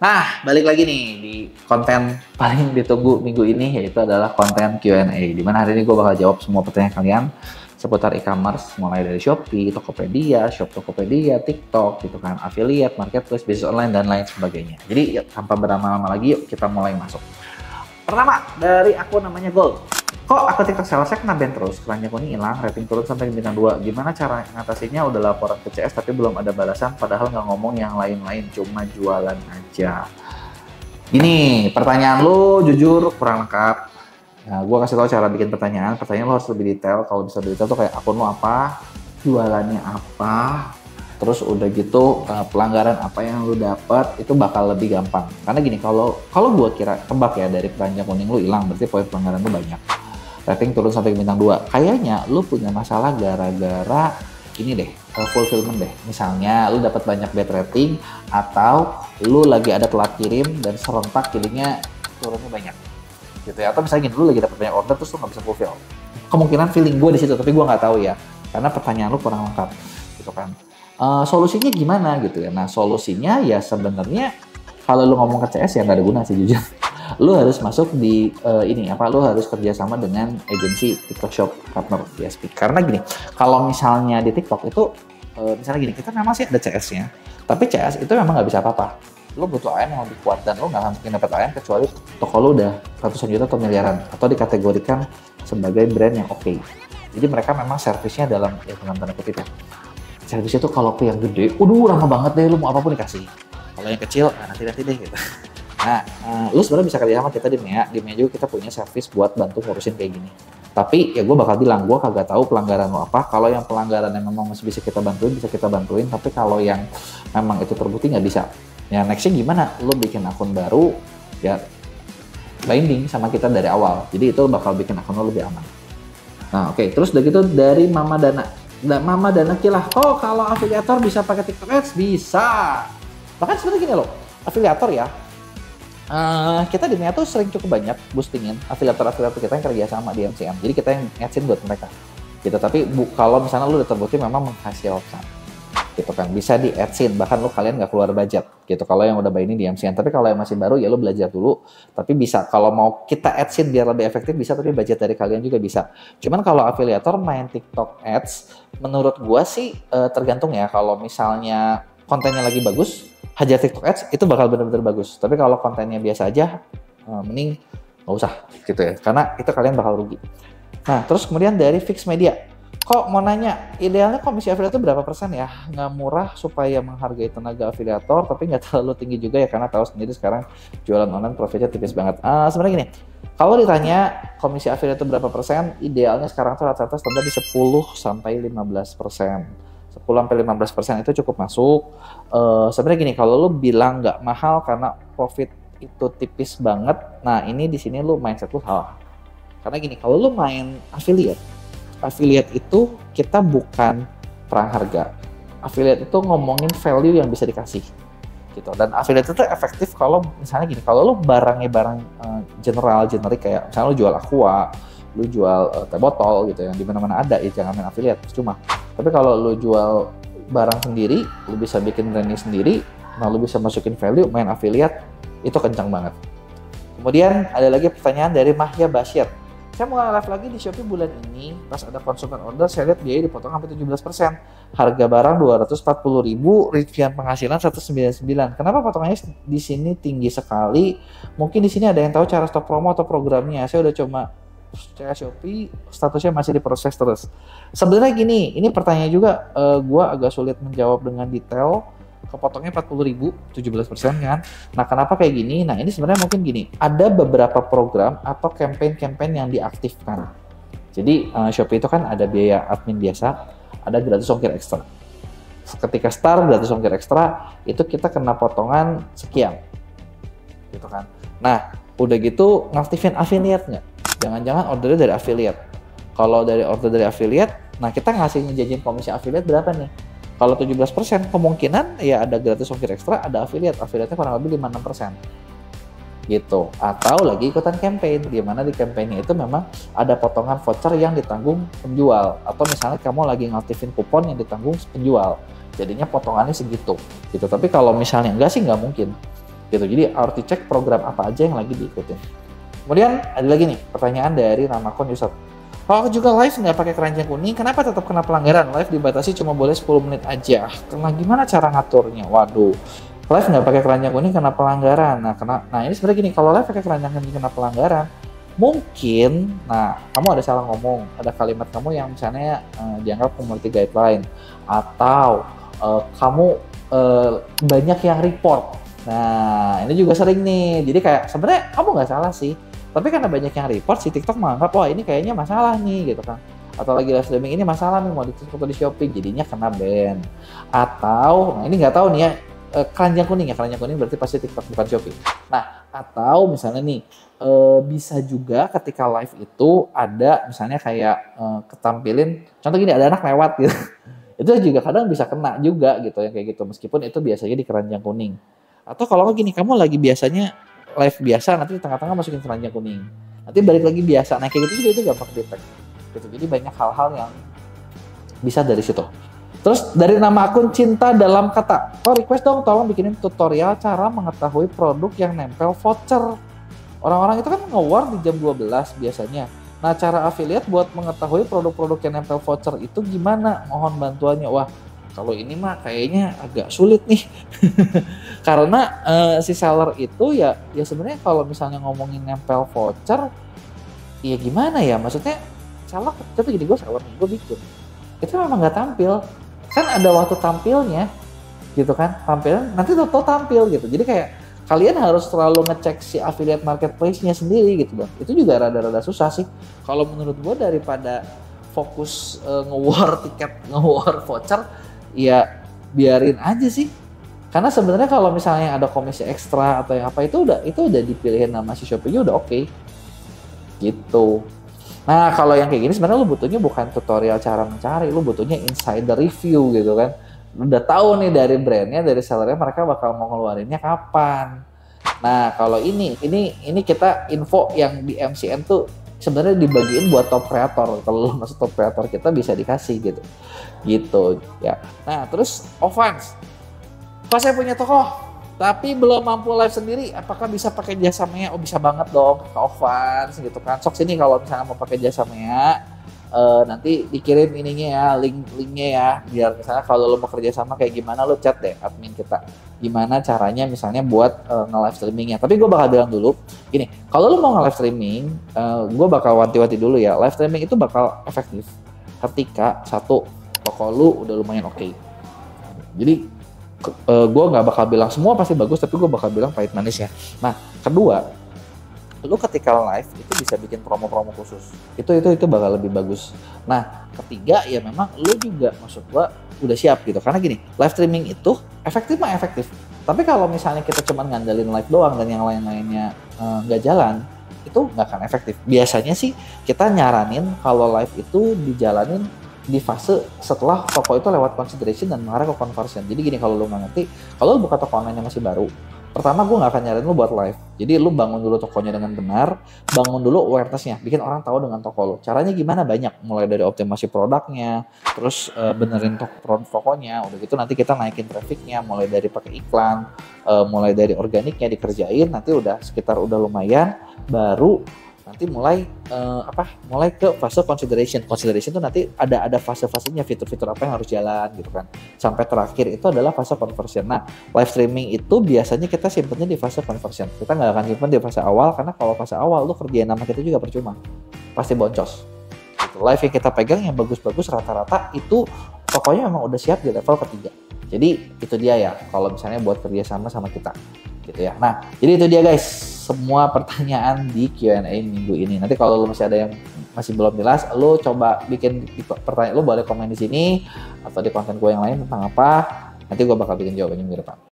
Nah, balik lagi nih di konten paling ditunggu minggu ini, yaitu adalah konten Q&A. Dimana hari ini gue bakal jawab semua pertanyaan kalian seputar e-commerce, mulai dari Shopee, Tokopedia, Shop Tokopedia, TikTok, gitu kan, affiliate, marketplace, bisnis online, dan lain sebagainya. Jadi yuk, tanpa berlama-lama lagi, yuk kita mulai masuk. Pertama, dari akun namanya Gold. Kok akun TikTok salesnya kena ban terus? Keranjang kuning hilang, rating turun sampai bintang 2. Gimana cara ngatasinya? Udah laporan ke CS tapi belum ada balasan, padahal nggak ngomong yang lain-lain, cuma jualan aja. Gini, pertanyaan lu jujur kurang lengkap. Nah, gue kasih tau cara bikin pertanyaan. Pertanyaan lo harus lebih detail. Kalau bisa lebih detail tuh kayak akun lo apa, jualannya apa, terus udah gitu pelanggaran apa yang lu dapat, itu bakal lebih gampang. Karena gini, kalau gue kira tebak ya, dari keranjang kuning lu hilang, berarti poin pelanggaran lu banyak. Rating turun sampai bintang 2. Kayaknya lu punya masalah gara-gara ini deh, fulfillment deh. Misalnya lu dapat banyak bad rating, atau lu lagi ada telat kirim dan serentak kirimnya turunnya banyak gitu ya. Atau misalnya gini, lu lagi dapat banyak order terus lu nggak bisa fulfill. Kemungkinan feeling gue di situ, tapi gue nggak tahu ya, karena pertanyaan lu kurang lengkap gitu kan. Solusinya gimana gitu ya? Nah, solusinya ya sebenarnya kalau lu ngomong ke CS ya nggak ada guna sih jujur. Lu harus masuk di lu harus kerjasama dengan agensi TikTok Shop partner DSP. Karena gini, kalau misalnya di TikTok itu misalnya gini, kita memang sih ada CS-nya, tapi CS itu memang nggak bisa apa-apa. Lu butuh AN yang lebih kuat, dan lu nggak akan mungkin dapat AN kecuali toko lu udah ratusan juta atau miliaran, atau dikategorikan sebagai brand yang oke. Jadi mereka memang servisnya dalam tanda kutip ya. Servisnya tuh kalau ke yang gede, lama banget deh, lu mau apapun dikasih. Kalau yang kecil, nanti deh gitu. Nah, lu sebenarnya bisa kerja sama kita di MEA. Di MEA juga kita punya servis buat bantu ngurusin kayak gini. Tapi ya gue bakal bilang, gue kagak tahu pelanggaran lo apa. Kalau yang pelanggaran yang memang masih bisa kita bantuin. Tapi kalau yang memang itu terbukti nggak bisa. Ya nextnya gimana? Lu bikin akun baru, ya binding sama kita dari awal. Jadi itu bakal bikin akun lo lebih aman. Nah oke, terus udah gitu dari Mama Dana. Mama Dana kilah, oh kalau afiliator bisa pakai TikTok Ads? Bisa. Bahkan sebenarnya gini loh, afiliator ya, kita di MEA tuh sering cukup banyak boostingin afiliator-afiliator kita yang kerja sama di MCM. Jadi kita yang nge-adsin buat mereka gitu. Tapi kalau misalnya lu udah terbukti memang menghasilkan gitu kan, bisa di adsin, bahkan lu kalian nggak keluar budget gitu kalau yang udah ini di MCM. Tapi kalau yang masih baru ya lu belajar dulu. Tapi bisa, kalau mau kita adsin biar lebih efektif bisa, tapi budget dari kalian juga bisa. Cuman kalau afiliator main TikTok Ads, menurut gua sih tergantung ya. Kalau misalnya kontennya lagi bagus, hajar TikTok Ads itu bakal bener-bener bagus. Tapi kalau kontennya biasa aja, mending nggak usah gitu ya, karena itu kalian bakal rugi. Nah, terus kemudian dari Fix Media, kok mau nanya, idealnya komisi afiliator berapa persen ya? Nggak murah supaya menghargai tenaga afiliator, tapi nggak terlalu tinggi juga ya, karena tahu sendiri sekarang jualan online profitnya tipis banget. Sebenarnya gini, kalau ditanya komisi afiliator berapa persen, idealnya sekarang tuh rata-rata standar di 10-15%. 10-15% itu cukup masuk. Sebenarnya gini, kalau lu bilang nggak mahal karena profit itu tipis banget, nah ini di sini lu mindset lu salah. Karena gini, kalau lu main affiliate itu kita bukan perang harga. Affiliate itu ngomongin value yang bisa dikasih gitu. Dan affiliate itu efektif kalau misalnya gini, kalau lu barangnya barang generik kayak misalnya lu jual aqua, lu jual teh botol gitu yang di mana-mana ada, ya jangan main affiliate, cuma. Tapi kalau lu jual barang sendiri, lu bisa bikin branding sendiri, nah lu bisa masukin value, main affiliate, itu kencang banget. Kemudian ada lagi pertanyaan dari Mahya Bashir. Saya mau live lagi di Shopee bulan ini, pas ada konsumen order, saya lihat biaya dipotong sampai 17%. Harga barang 240.000, rincian penghasilan 199. Kenapa potongannya di sini tinggi sekali? Mungkin di sini ada yang tahu cara stop promo atau programnya. Saya udah coba Shopee, statusnya masih diproses terus. Sebenarnya gini, ini pertanyaan juga gue agak sulit menjawab dengan detail. Kepotongnya 40.000, 17% kan. Nah kenapa kayak gini? Nah ini sebenarnya mungkin gini, ada beberapa program atau campaign-campaign yang diaktifkan. Jadi Shopee itu kan ada biaya admin biasa, ada gratis ongkir ekstra. Ketika start gratis ongkir ekstra, itu kita kena potongan sekian, gitu kan. Nah udah gitu ngaktifin affiliate nggak? Jangan-jangan ordernya dari affiliate. Kalau dari order dari affiliate, nah kita ngasih ngejanjiin komisi affiliate berapa nih? Kalau 17%, kemungkinan ya ada gratis ongkir ekstra, ada affiliate-nya kurang lebih 5-6% gitu. Atau lagi ikutan campaign, di mana di campaignnya itu memang ada potongan voucher yang ditanggung penjual, atau misalnya kamu lagi ngaktifin kupon yang ditanggung penjual, jadinya potongannya segitu gitu. Tapi kalau misalnya enggak sih, nggak mungkin gitu. Jadi harus dicek program apa aja yang lagi diikutin. Kemudian ada lagi nih pertanyaan dari nama akun Yusuf. Kalau juga live nggak pakai keranjang kuning, kenapa tetap kena pelanggaran? Live dibatasi cuma boleh 10 menit aja. Karena gimana cara ngaturnya? Waduh, live nggak pakai keranjang kuning kena pelanggaran. Nah ini sebenarnya gini, kalau live pakai keranjang kuning kena pelanggaran, mungkin, kamu ada salah ngomong, ada kalimat kamu yang misalnya dianggap community guideline, atau kamu banyak yang report. Nah ini juga sering nih. Jadi kayak sebenarnya kamu nggak salah sih. Tapi karena banyak yang report, si TikTok menganggap, wah ini kayaknya masalah nih gitu kan. Atau lagi live streaming ini masalah nih, mau foto di Shopee, jadinya kena ban. Atau, ini nggak tahu nih ya, keranjang kuning ya, keranjang kuning berarti pasti TikTok bukan Shopee. Nah, atau misalnya nih, bisa juga ketika live itu ada misalnya kayak ketampilin, contoh gini ada anak lewat gitu. Itu juga kadang bisa kena juga gitu yang kayak gitu, meskipun itu biasanya di keranjang kuning. Atau kalau nggak gini, kamu lagi biasanya live biasa, nanti di tengah-tengah masukin keranjang kuning, nanti balik lagi biasa, nah kayak gitu juga itu gampang detect gitu. Jadi banyak hal-hal yang bisa dari situ. Terus dari nama akun Cinta Dalam Kata, request dong tolong bikinin tutorial cara mengetahui produk yang nempel voucher. Orang-orang itu kan nge-war di jam 12 biasanya. Nah cara affiliate buat mengetahui produk-produk yang nempel voucher itu gimana? Mohon bantuannya. Wah, kalau ini mah kayaknya agak sulit nih. Karena si seller itu ya sebenarnya kalau misalnya ngomongin nempel voucher, ya gimana ya, maksudnya seller, contoh gini, gue bikin, itu memang nggak tampil, kan ada waktu tampilnya, gitu kan, tampil, nanti tau tampil gitu, jadi kayak kalian harus selalu ngecek si affiliate marketplace-nya sendiri gitu bang, itu juga rada-rada susah sih, kalau menurut gue daripada fokus nge-war tiket, nge-war voucher, ya biarin aja sih. Karena sebenarnya kalau misalnya ada komisi ekstra atau yang apa itu udah dipilihin nama si Shopee-nya udah oke. Gitu. Nah, kalau yang kayak gini sebenarnya lu butuhnya bukan tutorial cara mencari, lu butuhnya insider review gitu kan. Lu udah tahu nih dari brandnya, dari sellernya mereka bakal mau ngeluarinnya kapan. Nah, kalau ini kita info yang di MCN tuh sebenarnya dibagiin buat top creator. Kalau lu masuk top creator kita bisa dikasih gitu. Gitu ya. Nah, terus Ovans. Pas saya punya toko, tapi belum mampu live sendiri, apakah bisa pakai jasa Mea? Oh bisa banget dong, ke Ovans gitu kan. Sok sini kalau misalnya mau pakai jasa Mea, nanti dikirim ininya ya, linknya ya. Biar misalnya kalau lo mau kerja sama kayak gimana, lo chat deh admin kita. Gimana caranya misalnya buat nge-live streamingnya. Tapi gue bakal bilang dulu, gini, kalau lo mau nge-live streaming, gue bakal wanti-wanti dulu ya. Live streaming itu bakal efektif ketika satu, toko lo udah lumayan oke. Jadi gue nggak bakal bilang semua pasti bagus, tapi gue bakal bilang pahit manisnya. Nah, kedua, lu ketika live itu bisa bikin promo-promo khusus. Itu bakal lebih bagus. Nah, ketiga ya memang lu juga maksud gue udah siap gitu. Karena gini, live streaming itu efektif mah efektif. Tapi kalau misalnya kita cuma ngandelin live doang dan yang lain-lainnya nggak jalan, itu nggak akan efektif. Biasanya sih kita nyaranin kalau live itu dijalanin di fase setelah toko itu lewat consideration dan mengarah ke conversion. Jadi gini, kalau lu nggak ngerti, kalau lu buka toko online yang masih baru, pertama gue nggak akan nyaranin lu buat live. Jadi lu bangun dulu tokonya dengan benar, bangun dulu awareness-nya, bikin orang tahu dengan toko lu. Caranya gimana? Banyak, mulai dari optimasi produknya, terus benerin tokonya, udah gitu nanti kita naikin trafficnya, mulai dari pakai iklan, mulai dari organiknya dikerjain, nanti udah sekitar udah lumayan, baru nanti mulai ke fase consideration itu nanti ada fase-fasenya, fitur-fitur apa yang harus jalan gitu kan, sampai terakhir itu adalah fase conversion. Nah, live streaming itu biasanya kita simpennya di fase conversion, kita nggak akan simpen di fase awal, karena kalau fase awal lu kerjain nama kita juga percuma, pasti boncos gitu. Live yang kita pegang yang bagus-bagus rata-rata itu tokonya memang udah siap di level ketiga. Jadi itu dia ya kalau misalnya buat kerja sama kita gitu ya. Nah, jadi itu dia guys, semua pertanyaan di Q&A minggu ini. Nanti kalau lu masih ada yang masih belum jelas, lu coba bikin pertanyaan, lu boleh komen di sini atau di konten gue yang lain tentang apa. Nanti gue bakal bikin jawabannya minggu depan.